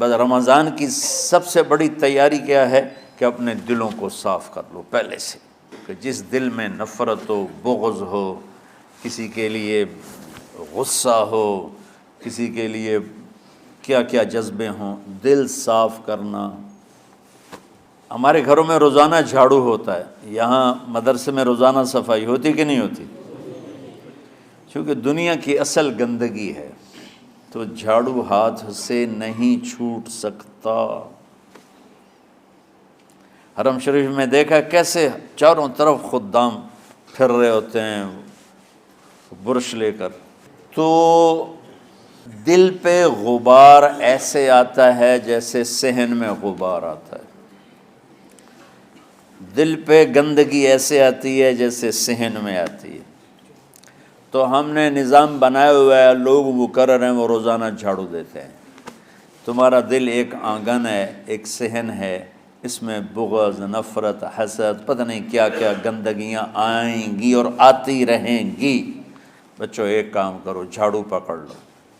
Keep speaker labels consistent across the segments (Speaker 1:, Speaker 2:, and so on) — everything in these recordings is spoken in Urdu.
Speaker 1: بس رمضان کی سب سے بڑی تیاری کیا ہے کہ اپنے دلوں کو صاف کر لو پہلے سے، کہ جس دل میں نفرت ہو، بغض ہو، کسی کے لیے غصہ ہو، کسی کے لیے کیا کیا جذبے ہوں، دل صاف کرنا۔ ہمارے گھروں میں روزانہ جھاڑو ہوتا ہے، یہاں مدرسے میں روزانہ صفائی ہوتی کہ نہیں ہوتی؟ کیونکہ دنیا کی اصل گندگی ہے تو جھاڑو ہاتھ سے نہیں چھوٹ سکتا۔ حرم شریف میں دیکھا کیسے چاروں طرف خدام پھر رہے ہوتے ہیں برش لے کر، تو دل پہ غبار ایسے آتا ہے جیسے صحن میں غبار آتا ہے، دل پہ گندگی ایسے آتی ہے جیسے صحن میں آتی ہے۔ تو ہم نے نظام بنایا ہوا ہے، لوگ مقرر ہیں وہ روزانہ جھاڑو دیتے ہیں۔ تمہارا دل ایک آنگن ہے، ایک صحن ہے، اس میں بغض، نفرت، حسد، پتہ نہیں کیا کیا گندگیاں آئیں گی اور آتی رہیں گی۔ بچوں ایک کام کرو، جھاڑو پکڑ لو،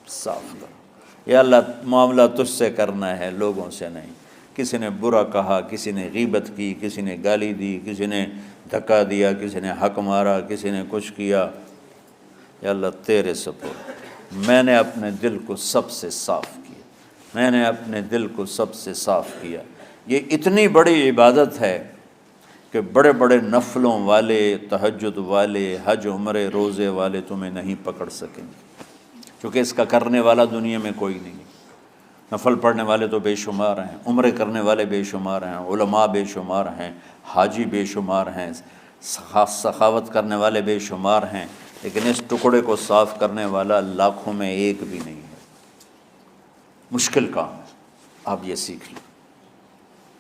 Speaker 1: صاف کرو۔ یا اللہ معاملہ تجھ سے کرنا ہے، لوگوں سے نہیں۔ کسی نے برا کہا، کسی نے غیبت کی، کسی نے گالی دی، کسی نے دھکا دیا، کسی نے حق مارا، کسی نے کچھ کیا، یا اللہ تیرے سپرد میں نے اپنے دل کو سب سے صاف کیا، میں نے اپنے دل کو سب سے صاف کیا۔ یہ اتنی بڑی عبادت ہے کہ بڑے بڑے نفلوں والے، تہجد والے، حج عمرے روزے والے تمہیں نہیں پکڑ سکیں گے، کیونکہ اس کا کرنے والا دنیا میں کوئی نہیں۔ نفل پڑھنے والے تو بے شمار ہیں، عمرے کرنے والے بے شمار ہیں، علماء بے شمار ہیں، حاجی بے شمار ہیں، سخاوت کرنے والے بے شمار ہیں، لیکن اس ٹکڑے کو صاف کرنے والا لاکھوں میں ایک بھی نہیں ہے۔ مشکل کام ہے، آپ یہ سیکھ لیں،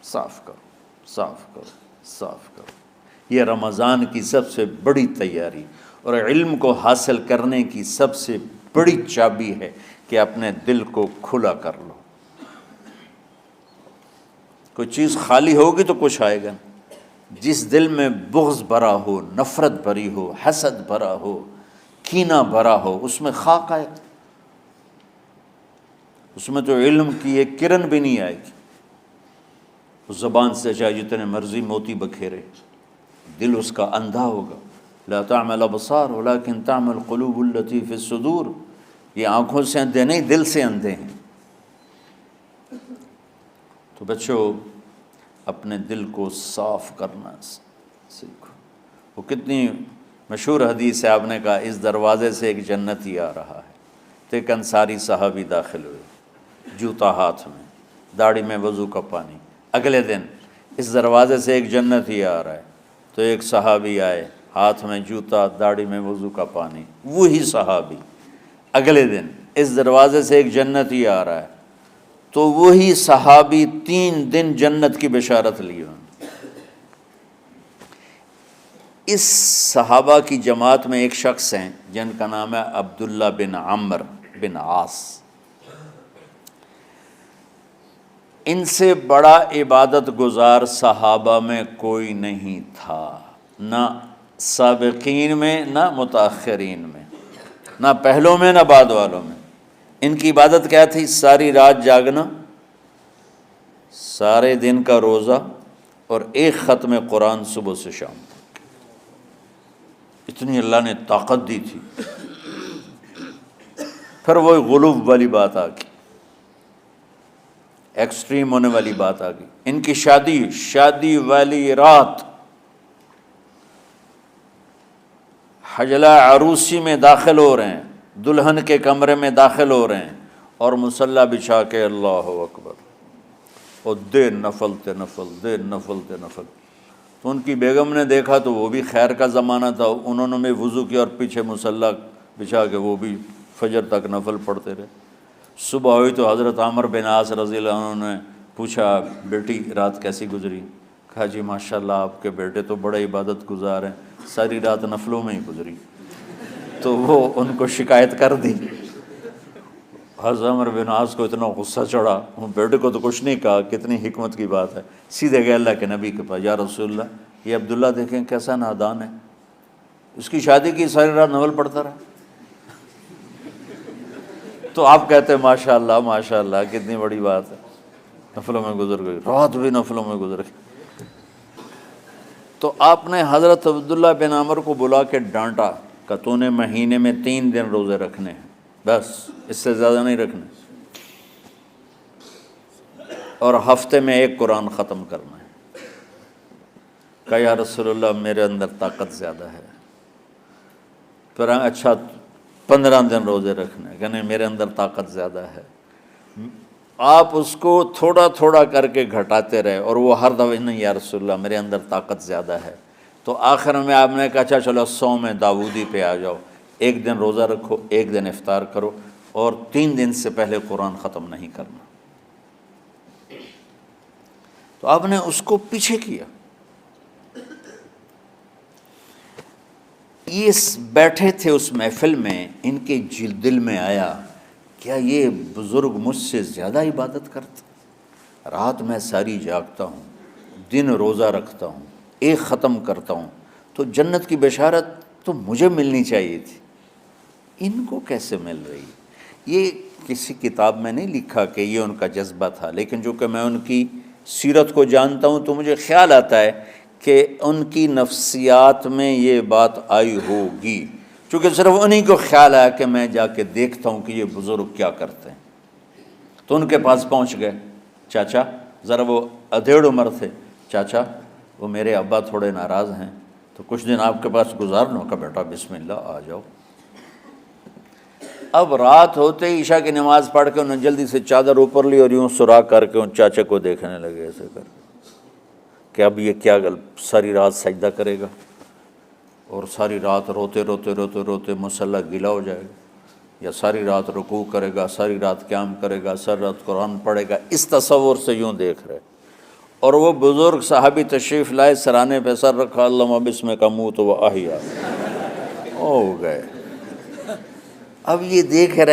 Speaker 1: صاف کرو، صاف کرو، صاف کرو۔ یہ رمضان کی سب سے بڑی تیاری اور علم کو حاصل کرنے کی سب سے بڑی چابی ہے کہ اپنے دل کو کھلا کر لو۔ کوئی چیز خالی ہوگی تو کچھ آئے گا۔ جس دل میں بغض بھرا ہو، نفرت بھری ہو، حسد بھرا ہو، کینہ بھرا ہو، اس میں خاک آئے، اس میں تو علم کی ایک کرن بھی نہیں آئے گی۔ اس زبان سے چاہے جتنے مرضی موتی بکھیرے، دل اس کا اندھا ہوگا۔ لا تعمى الابصار ولكن تعمى القلوب التي في الصدور۔ یہ آنکھوں سے اندھے نہیں، دل سے اندھے ہیں۔ تو بچوں اپنے دل کو صاف کرنا سیکھو۔ وہ کتنی مشہور حدیث ہے، آپ نے کہا اس دروازے سے ایک جنتی آ رہا ہے، تو ایک انصاری صحابی داخل ہوئے، جوتا ہاتھ میں، داڑھی میں وضو کا پانی۔ اگلے دن اس دروازے سے ایک جنتی آ رہا ہے، تو ایک صحابی آئے، ہاتھ میں جوتا، داڑھی میں وضو کا پانی، وہی صحابی۔ اگلے دن اس دروازے سے ایک جنتی آ رہا ہے، تو وہی صحابی 3 دن جنت کی بشارت لی انہوں نے۔ اس صحابہ کی جماعت میں ایک شخص ہیں جن کا نام ہے عبداللہ بن عمرو بن عاص۔ ان سے بڑا عبادت گزار صحابہ میں کوئی نہیں تھا، نہ سابقین میں نہ متاخرین میں، نہ پہلوں میں نہ بعد والوں میں۔ ان کی عبادت کیا تھی؟ ساری رات جاگنا، سارے دن کا روزہ، اور ایک ختم قرآن صبح سے شام تک۔ اتنی اللہ نے طاقت دی تھی۔ پھر وہ غلوب والی بات آ گئی، ایکسٹریم ہونے والی بات آ گئی۔ ان کی شادی والی رات حجلہ عروسی میں داخل ہو رہے ہیں، دلہن کے کمرے میں داخل ہو رہے ہیں، اور مصلی بچھا کے اللہ اکبر، اور دیر نفل تے نفل، دیر نفل تے نفل۔ تو ان کی بیگم نے دیکھا تو وہ بھی خیر کا زمانہ تھا، انہوں نے بھی وضو کیا اور پیچھے مصلی بچھا کے وہ بھی فجر تک نفل پڑھتے رہے۔ صبح ہوئی تو حضرت عمرو بن عاص رضی اللہ عنہ نے پوچھا، بیٹی رات کیسی گزری؟ کہا جی ماشاءاللہ آپ کے بیٹے تو بڑے عبادت گزار ہیں، ساری رات نفلوں میں ہی گزری۔ تو وہ ان کو شکایت کر دی۔ حضرت عمرو بن عاص کو اتنا غصہ چڑھا، بیٹے کو تو کچھ نہیں کہا، کتنی حکمت کی بات ہے، سیدھے گئے اللہ کے نبی کے پاس، یا رسول اللہ یہ عبداللہ دیکھیں کیسا نادان ہے، اس کی شادی کی ساری رات نفل پڑھتا رہا۔ تو آپ کہتے ہیں ماشاءاللہ ماشاءاللہ کتنی بڑی بات ہے۔ نفلوں میں گزر گئی، رات بھی نفلوں میں گزر گئی۔ تو آپ نے حضرت عبداللہ بن عمر کو بلا کے ڈانٹا کہ تو نے مہینے میں 3 دن روزے رکھنے ہیں، بس اس سے زیادہ نہیں رکھنے، اور ہفتے میں 1 قرآن ختم کرنا ہے۔ کہا یا رسول اللہ میرے اندر طاقت زیادہ ہے۔ پھر اچھا 15 دن روزے رکھنے، کہ نہیں میرے اندر طاقت زیادہ ہے۔ آپ اس کو تھوڑا تھوڑا کر کے گھٹاتے رہے، اور وہ ہر دفعہ نہیں یا رسول اللہ میرے اندر طاقت زیادہ ہے۔ تو آخر میں آپ نے کہا اچھا چلو صوم داؤدی پہ آ جاؤ، 1 دن روزہ رکھو، 1 دن افطار کرو، اور 3 دن سے پہلے قرآن ختم نہیں کرنا۔ تو آپ نے اس کو پیچھے کیا۔ یہ بیٹھے تھے اس محفل میں، ان کے دل میں آیا کیا یہ بزرگ مجھ سے زیادہ عبادت کرتا؟ رات میں ساری جاگتا ہوں، دن روزہ رکھتا ہوں، 1 ختم کرتا ہوں، تو جنت کی بشارت تو مجھے ملنی چاہیے تھی، ان کو کیسے مل رہی؟ یہ کسی کتاب میں نہیں لکھا کہ یہ ان کا جذبہ تھا، لیکن جو کہ میں ان کی سیرت کو جانتا ہوں تو مجھے خیال آتا ہے کہ ان کی نفسیات میں یہ بات آئی ہوگی، چونکہ صرف انہی کو خیال آیا کہ میں جا کے دیکھتا ہوں کہ یہ بزرگ کیا کرتے ہیں۔ تو ان کے پاس پہنچ گئے، چاچا، ذرا وہ ادھیڑ عمر تھے، چاچا وہ میرے ابا تھوڑے ناراض ہیں، تو کچھ دن آپ کے پاس گزار لوں؟ کا بیٹا بسم اللہ آ جاؤ۔ اب رات ہوتے ہی عشاء کی نماز پڑھ کے انہوں نے جلدی سے چادر اوپر لی اور یوں سراغ کر کے ان چاچا کو دیکھنے لگے ایسے کر کہ اب یہ کیا ساری رات سجدہ کرے گا، اور ساری رات روتے روتے روتے روتے مصلی گیلا ہو جائے گا، یا ساری رات رکوع کرے گا، ساری رات قیام کرے گا، ساری رات قرآن پڑھے گا، اس تصور سے یوں دیکھ رہے۔ اور وہ بزرگ صحابی تشریف لائے، سرانے پہ سر رکھا، اللہم بسمک اموت و احیا، ہو گئے۔ اب یہ دیکھ رہے ہیں